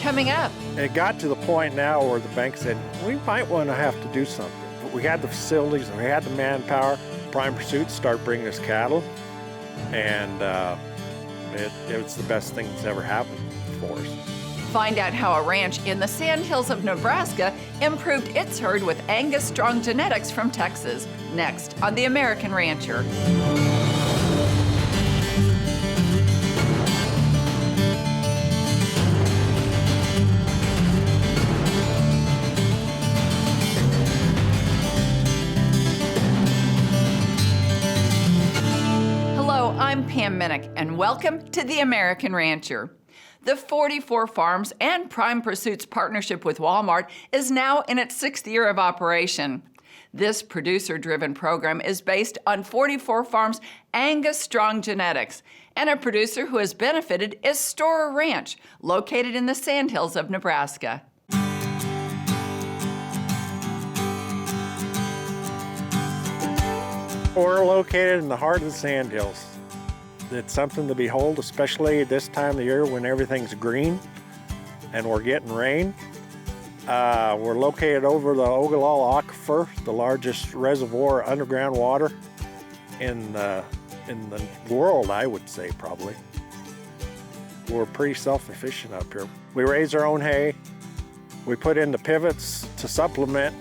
Coming up. It got to the point now where the bank said, we might want to have to do something. But we had the facilities and we had the manpower. Prime Pursuit started bringing us cattle, and it was the best thing that's ever happened for us. Find out how a ranch in the sandhills of Nebraska improved its herd with Angus Strong genetics from Texas. Next on The American Rancher. Hello, I'm Pam Minnick, and welcome to The American Rancher. The 44 Farms and Prime Pursuit's partnership with Walmart is now in its 6th year of operation. This producer-driven program is based on 44 Farms Angus Strong genetics, and a producer who has benefited is Storer Ranch, located in the sandhills of Nebraska. We're located in the heart of the sandhills. It's something to behold, especially this time of the year when everything's green and we're getting rain. We're located over the Ogallala Aquifer, the largest reservoir of underground water in the world, I would say, probably. We're pretty self-sufficient up here. We raise our own hay. We put in the pivots to supplement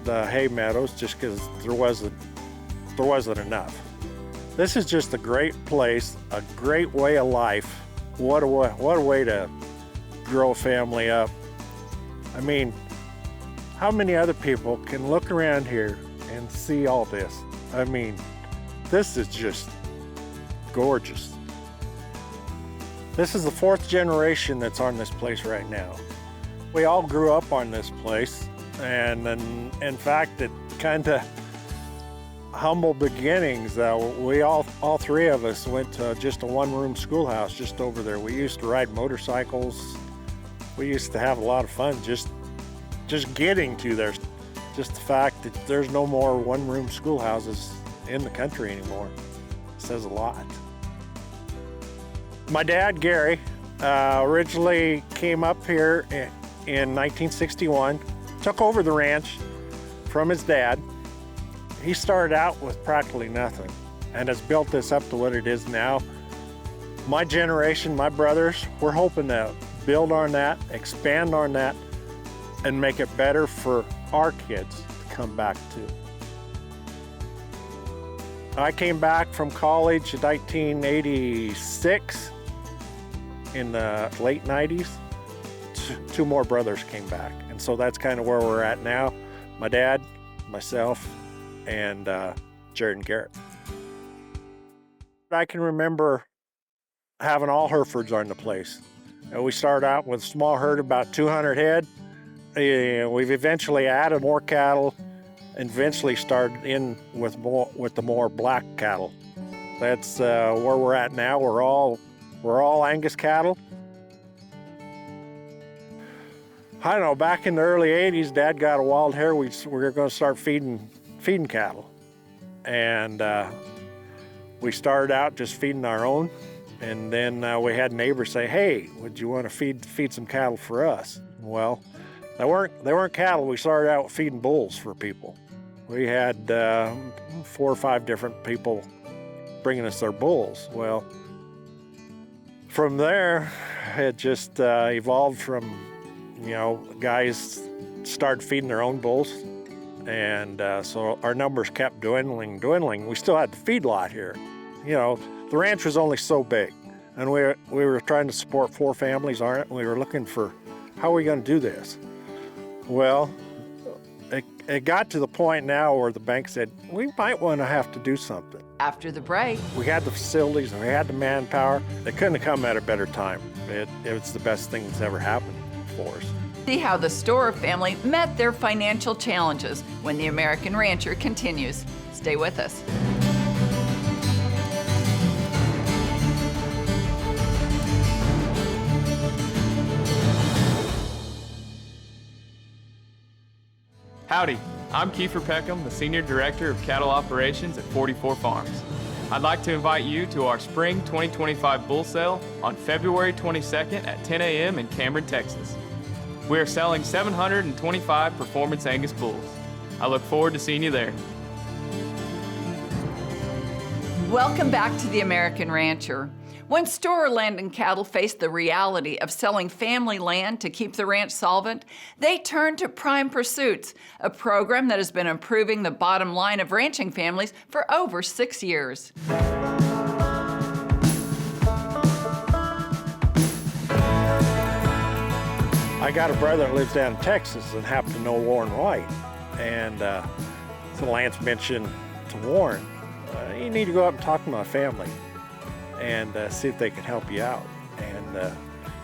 the hay meadows just because there wasn't enough. This is just a great place, a great way of life. What a way to grow a family up. I mean, how many other people can look around here and see all this? I mean, this is just gorgeous. This is the 4th generation that's on this place right now. We all grew up on this place, and in fact, it kind of humble beginnings. We all 3 of us went to just a one-room schoolhouse just over there. We used to ride motorcycles. We used to have a lot of fun just getting to there. Just the fact that there's no more one-room schoolhouses in the country anymore says a lot. My dad, Gary, originally came up here in 1961, took over the ranch from his dad. He started out with practically nothing and has built this up to what it is now. My generation, my brothers, we're hoping to build on that, expand on that, and make it better for our kids to come back to. I came back from college in 1986. In the late 90s, 2 more brothers came back. And so that's kind of where we're at now. My dad, myself, and Jared and Garrett. I can remember having all Herefords on the place. We started out with a small herd, about 200 head. We've eventually added more cattle and eventually started in with the more black cattle. That's where we're at now. We're all Angus cattle. I don't know, back in the early 80s, Dad got a wild hare. We were going to start feeding cattle. And we started out just feeding our own. And then we had neighbors say, hey, would you want to feed some cattle for us? Well, they weren't cattle. We started out feeding bulls for people. We had 4 or 5 different people bringing us their bulls. Well, from there, it just evolved from, guys started feeding their own bulls. And so our numbers kept dwindling. We still had the feedlot here. The ranch was only so big. And we were trying to support 4 families on it. And we were looking for, how are we going to do this? Well, it got to the point now where the bank said, we might want to have to do something. After the break. We had the facilities and we had the manpower. They couldn't have come at a better time. It was the best thing that's ever happened for us. See how the Storer family met their financial challenges when The American Rancher continues. Stay with us. Howdy, I'm Kiefer Peckham, the Senior Director of Cattle Operations at 44 Farms. I'd like to invite you to our Spring 2025 bull sale on February 22nd at 10 a.m. in Cameron, Texas. We are selling 725 Performance Angus bulls. I look forward to seeing you there. Welcome back to the American Rancher. When store land and cattle face the reality of selling family land to keep the ranch solvent, they turn to Prime Pursuits, a program that has been improving the bottom line of ranching families for over 6 years. I got a brother that lives down in Texas and happened to know Warren White. And so Lance mentioned to Warren, you need to go up and talk to my family and see if they can help you out. And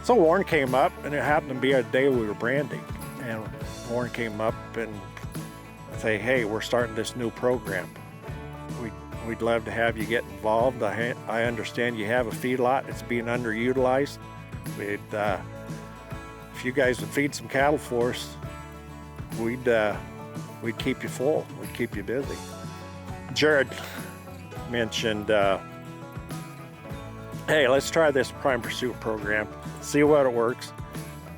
so Warren came up, and it happened to be a day we were branding. And Warren came up and say, hey, we're starting this new program. We'd love to have you get involved. I understand you have a feedlot. It's being underutilized. If you guys would feed some cattle for us, we'd keep you full. We'd keep you busy. Jared mentioned, hey, let's try this Prime Pursuit program, see what it works.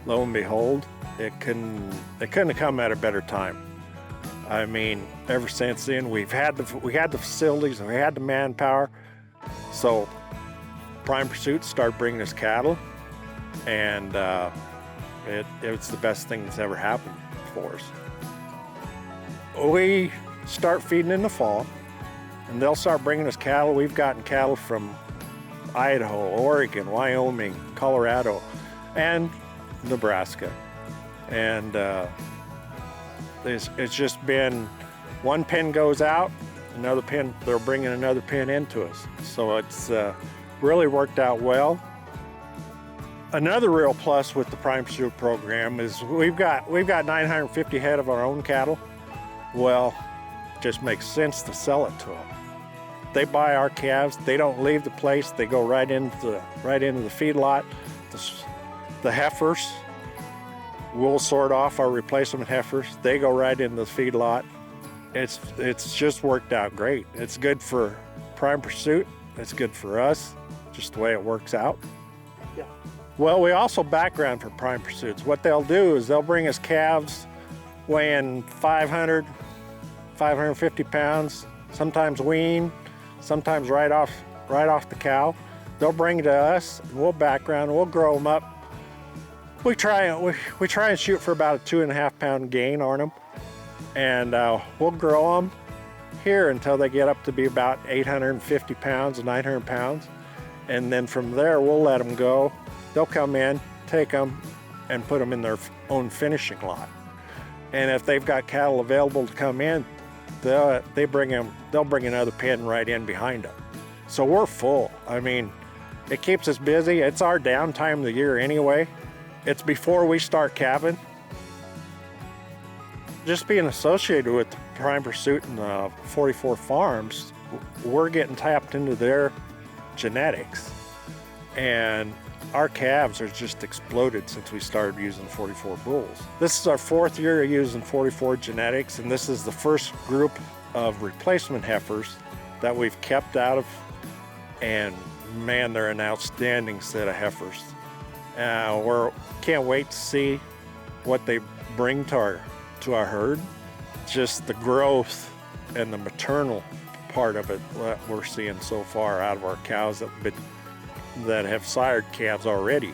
Lo and behold, it couldn't have come at a better time. I mean, ever since then, we had the facilities, and we had the manpower. So Prime Pursuit started bringing us cattle, and it's the best thing that's ever happened for us. We start feeding in the fall, and they'll start bringing us cattle. We've gotten cattle from Idaho, Oregon, Wyoming, Colorado, and Nebraska. And it's just been one pen goes out, another pen, they're bringing another pen into us. So it's really worked out well. Another real plus with the Prime Pursuit program is we've got 950 head of our own cattle. Well, it just makes sense to sell it to them. They buy our calves. They don't leave the place. They go right into the feedlot. The heifers, we'll sort off our replacement heifers. They go right into the feedlot. It's just worked out great. It's good for Prime Pursuit. It's good for us, just the way it works out. Yeah. Well, we also background for Prime Pursuits. What they'll do is they'll bring us calves weighing 500, 550 pounds, sometimes wean, sometimes right off the cow. They'll bring it to us, and we'll background, we'll grow them up. We try and shoot for about a 2.5 pound gain on them, and we'll grow them here until they get up to be about 850 pounds, 900 pounds, and then from there we'll let them go. They'll come in, take them, and put them in their own finishing lot. And if they've got cattle available to come in, they'll bring another pen right in behind them. So we're full. I mean, it keeps us busy. It's our downtime of the year anyway. It's before we start calving. Just being associated with Prime Pursuit and 44 Farms, we're getting tapped into their genetics. And our calves are just exploded since we started using 44 bulls. This is our 4th year of using 44 genetics, and this is the first group of replacement heifers that we've kept out of, and man, they're an outstanding set of heifers. We can't wait to see what they bring to our herd. Just the growth and the maternal part of it that we're seeing so far out of our cows that have sired calves already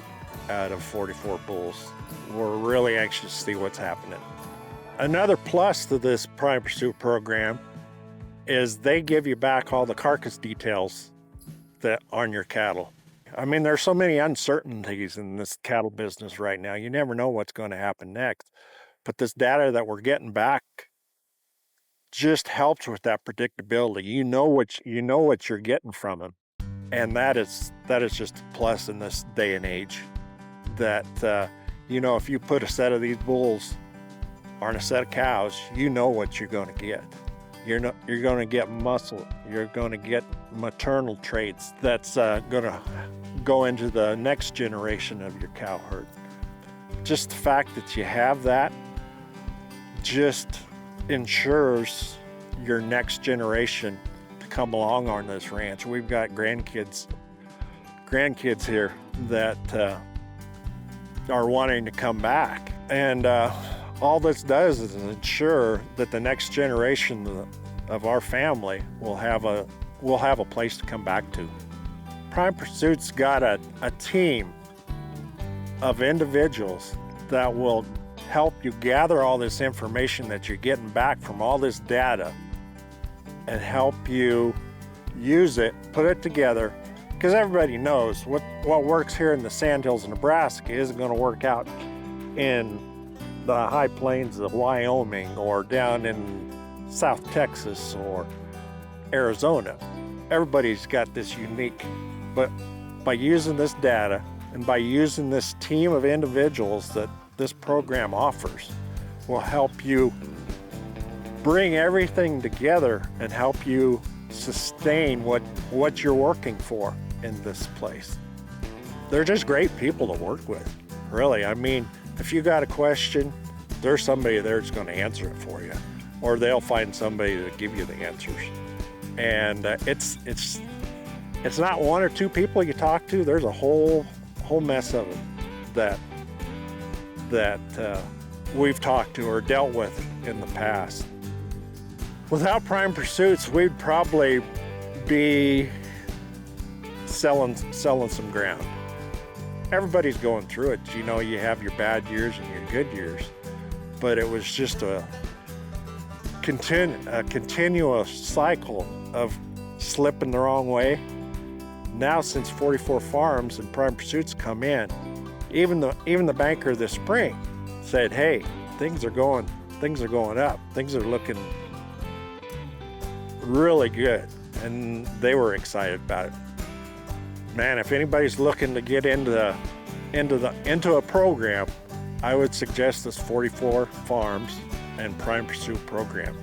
out of 44 bulls. We're really anxious to see what's happening. Another plus to this Prime Pursuit program is they give you back all the carcass details that on your cattle. I mean, there's so many uncertainties in this cattle business right now. You never know what's going to happen next. But this data that we're getting back just helps with that predictability. You know what you're getting from them. And that is just a plus in this day and age. That if you put a set of these bulls on a set of cows, you know what you're going to get. You're going to get muscle. You're going to get maternal traits that's going to go into the next generation of your cow herd. Just the fact that you have that just ensures your next generation come along on this ranch. We've got grandkids here that are wanting to come back. And all this does is ensure that the next generation of our family will have a place to come back to. Prime Pursuit's got a team of individuals that will help you gather all this information that you're getting back from all this data and help you use it, put it together, because everybody knows what works here in the sandhills of Nebraska isn't going to work out in the high plains of Wyoming or down in South Texas or Arizona. Everybody's got this unique, but by using this data and by using this team of individuals that this program offers will help you bring everything together and help you sustain what you're working for in this place. They're just great people to work with, really. I mean, if you got a question, there's somebody there that's going to answer it for you, or they'll find somebody to give you the answers. And it's not one or two people you talk to. There's a whole mess of them that we've talked to or dealt with in the past. Without Prime Pursuits, we'd probably be selling some ground. Everybody's going through it. You know, you have your bad years and your good years, but it was just a continuous cycle of slipping the wrong way. Now, since 44 Farms and Prime Pursuits come in, even the banker this spring said, "Hey, things are going up. Things are looking really good," and they were excited about it. Man, if anybody's looking to get into a program, I would suggest this 44 Farms and Prime Pursuit program.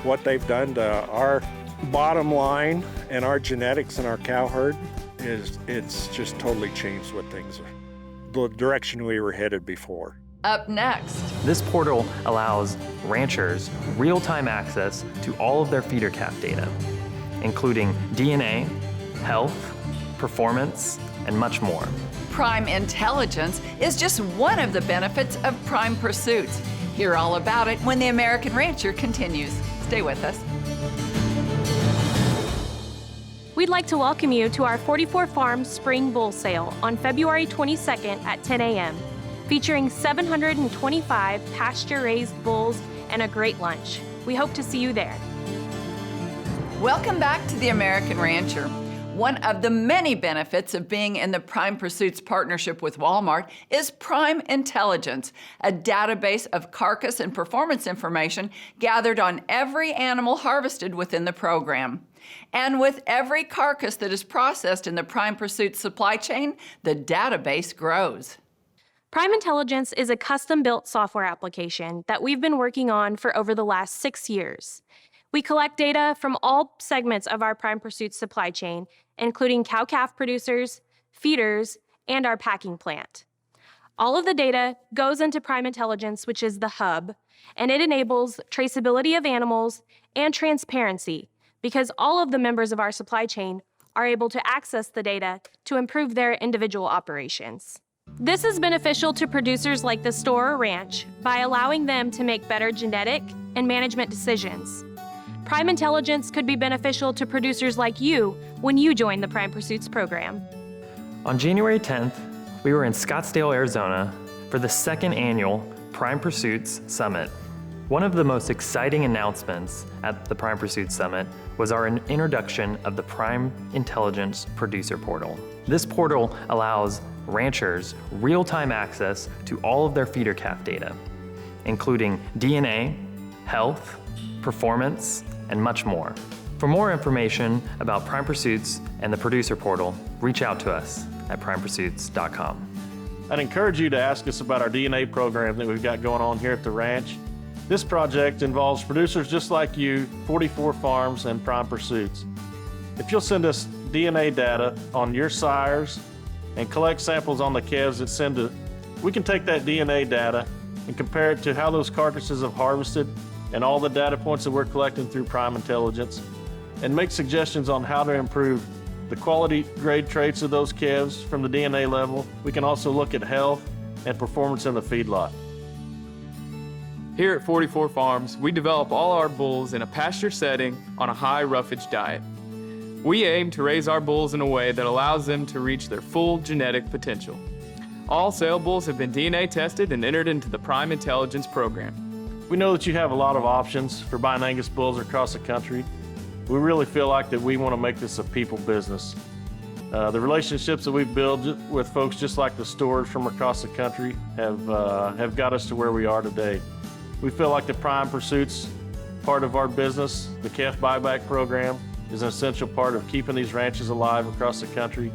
What they've done to our bottom line and our genetics and our cow herd it's just totally changed what things are, the direction we were headed before. Up next. This portal allows ranchers real-time access to all of their feeder calf data, including DNA, health, performance, and much more. Prime Intelligence is just one of the benefits of Prime Pursuits. Hear all about it when The American Rancher continues. Stay with us. We'd like to welcome you to our 44 Farms Spring Bull Sale on February 22nd at 10 a.m., featuring 725 pasture-raised bulls and a great lunch. We hope to see you there. Welcome back to The American Rancher. One of the many benefits of being in the Prime Pursuits partnership with Walmart is Prime Intelligence, a database of carcass and performance information gathered on every animal harvested within the program. And with every carcass that is processed in the Prime Pursuits supply chain, the database grows. Prime Intelligence is a custom-built software application that we've been working on for over the last 6 years. We collect data from all segments of our Prime Pursuits supply chain, including cow-calf producers, feeders, and our packing plant. All of the data goes into Prime Intelligence, which is the hub, and it enables traceability of animals and transparency because all of the members of our supply chain are able to access the data to improve their individual operations. This is beneficial to producers like the store or ranch by allowing them to make better genetic and management decisions. Prime Intelligence could be beneficial to producers like you when you join the Prime Pursuits program. On January 10th, we were in Scottsdale, Arizona for the second annual Prime Pursuits Summit. One of the most exciting announcements at the Prime Pursuits Summit was our introduction of the Prime Intelligence Producer Portal. This portal allows ranchers real-time access to all of their feeder calf data, including DNA, health, performance, and much more. For more information about Prime Pursuits and the Producer Portal, reach out to us at primepursuits.com. I'd encourage you to ask us about our DNA program that we've got going on here at the ranch. This project involves producers just like you, 44 Farms and Prime Pursuits. If you'll send us DNA data on your sires and collect samples on the calves that send it, we can take that DNA data and compare it to how those carcasses have harvested and all the data points that we're collecting through Prime Intelligence and make suggestions on how to improve the quality grade traits of those calves from the DNA level. We can also look at health and performance in the feedlot. Here at 44 Farms, we develop all our bulls in a pasture setting on a high roughage diet. We aim to raise our bulls in a way that allows them to reach their full genetic potential. All sale bulls have been DNA tested and entered into the Prime Intelligence program. We know that you have a lot of options for buying Angus bulls across the country. We really feel like that we want to make this a people business. The relationships that we've built with folks just like the stores from across the country have got us to where we are today. We feel like the Prime Pursuits part of our business, the calf buyback program, is an essential part of keeping these ranches alive across the country.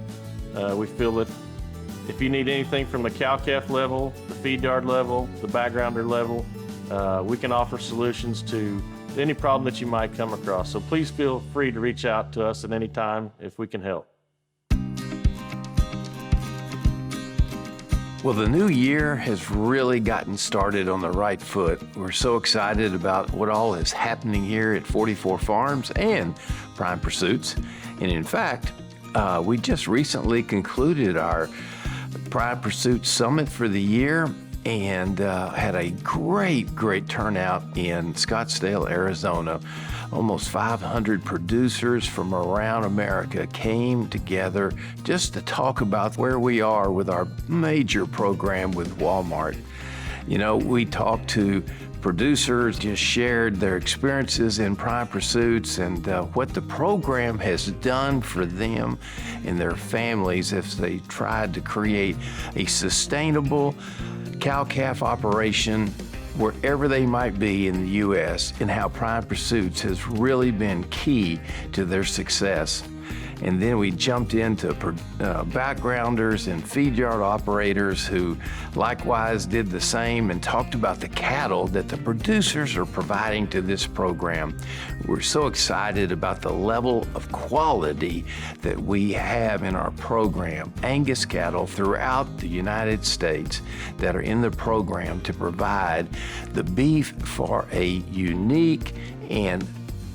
We feel that if you need anything from the cow-calf level, the feed yard level, the backgrounder level, we can offer solutions to any problem that you might come across. So please feel free to reach out to us at any time if we can help. Well, the new year has really gotten started on the right foot. We're so excited about what all is happening here at 44 Farms and Prime Pursuits. And in fact, we just recently concluded our Prime Pursuit Summit for the year and had a great turnout in Scottsdale, Arizona. Almost 500 producers from around America came together just to talk about where we are with our major program with Walmart. You know, we talked to producers, just shared their experiences in Prime Pursuits and what the program has done for them and their families as they tried to create a sustainable cow-calf operation wherever they might be in the U.S., and how Prime Pursuits has really been key to their success. And then we jumped into backgrounders and feed yard operators who likewise did the same and talked about the cattle that the producers are providing to this program. We're so excited about the level of quality that we have in our program. Angus cattle throughout the United States that are in the program to provide the beef for a unique and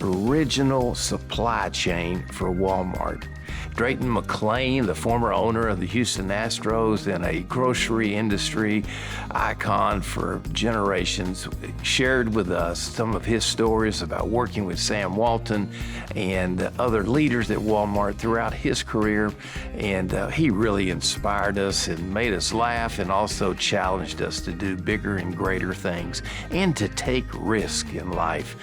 original supply chain for Walmart. Drayton McClain, the former owner of the Houston Astros and a grocery industry icon for generations, shared with us some of his stories about working with Sam Walton and other leaders at Walmart throughout his career. And he really inspired us and made us laugh and also challenged us to do bigger and greater things and to take risk in life.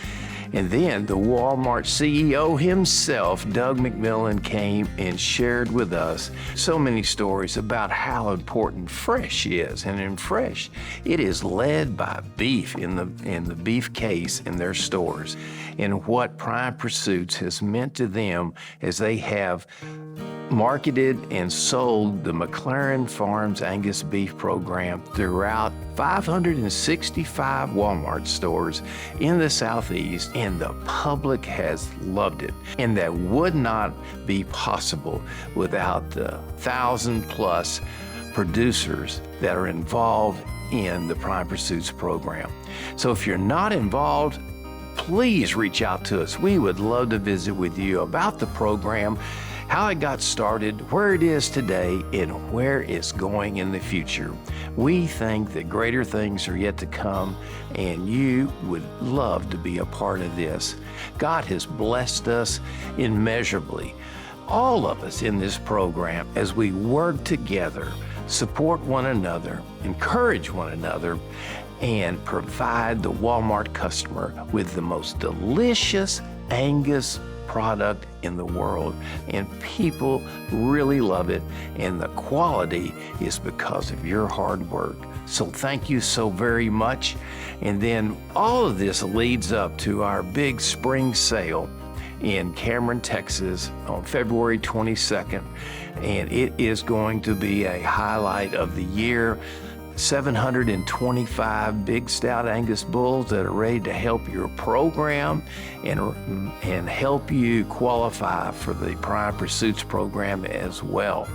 And then the Walmart CEO himself, Doug McMillan, came and shared with us so many stories about how important fresh is. And in fresh, it is led by beef in the beef case in their stores, and what Prime Pursuits has meant to them as they have marketed and sold the McLaren Farms Angus beef program throughout 565 Walmart stores in the Southeast, and the public has loved it. And that would not be possible without the 1,000+ producers that are involved in the Prime Pursuits program. So if you're not involved, please reach out to us. We would love to visit with you about the program, how it got started, where it is today, and where it's going in the future. We think that greater things are yet to come, and you would love to be a part of this. God has blessed us immeasurably, all of us in this program, as we work together, support one another, encourage one another, and provide the Walmart customer with the most delicious Angus product in the world. And people really love it, and the quality is because of your hard work. So thank you so very much. And then all of this leads up to our big spring sale in Cameron, Texas on February 22nd. And it is going to be a highlight of the year. 725 big stout Angus bulls that are ready to help your program and help you qualify for the Prime Pursuits program as well.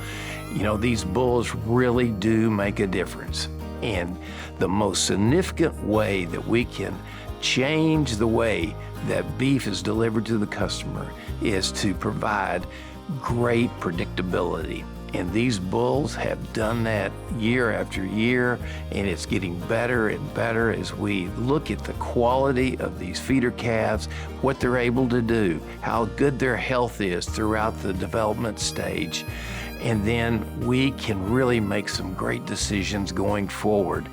You know, these bulls really do make a difference. And the most significant way that we can change the way that beef is delivered to the customer is to provide great predictability. And these bulls have done that year after year, and it's getting better and better as we look at the quality of these feeder calves, what they're able to do, how good their health is throughout the development stage. And then we can really make some great decisions going forward.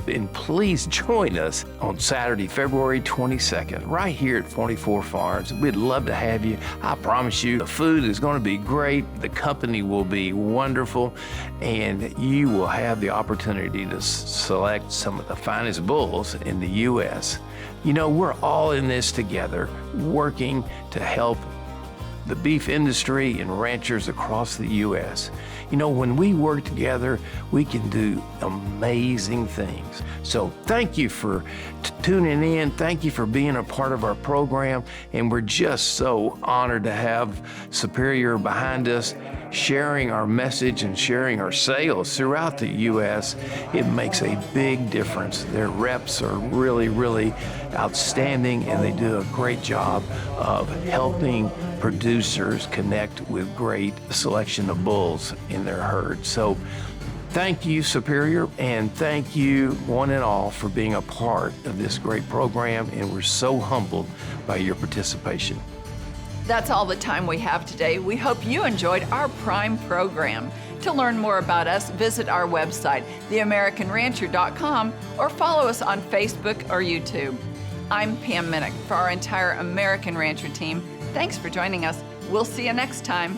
And please join us on Saturday, February 22nd, right here at 44 Farms. We'd love to have you. I promise you, the food is going to be great, the company will be wonderful, and you will have the opportunity to select some of the finest bulls in the U.S. You know, we're all in this together, working to help the beef industry and ranchers across the U.S. You know, when we work together, we can do amazing things. So thank you for tuning in. Thank you for being a part of our program. And we're just so honored to have Superior behind us, sharing our message and sharing our sales throughout the U.S. It makes a big difference. Their reps are really, really outstanding, and they do a great job of helping producers connect with great selection of bulls in their herd. So thank you, Superior, and thank you one and all for being a part of this great program, and we're so humbled by your participation. That's all the time we have today. We hope you enjoyed our Prime program. To learn more about us, visit our website, theamericanrancher.com, or follow us on Facebook or YouTube. I'm Pam Minnick. For our entire American Rancher team, thanks for joining us. We'll see you next time.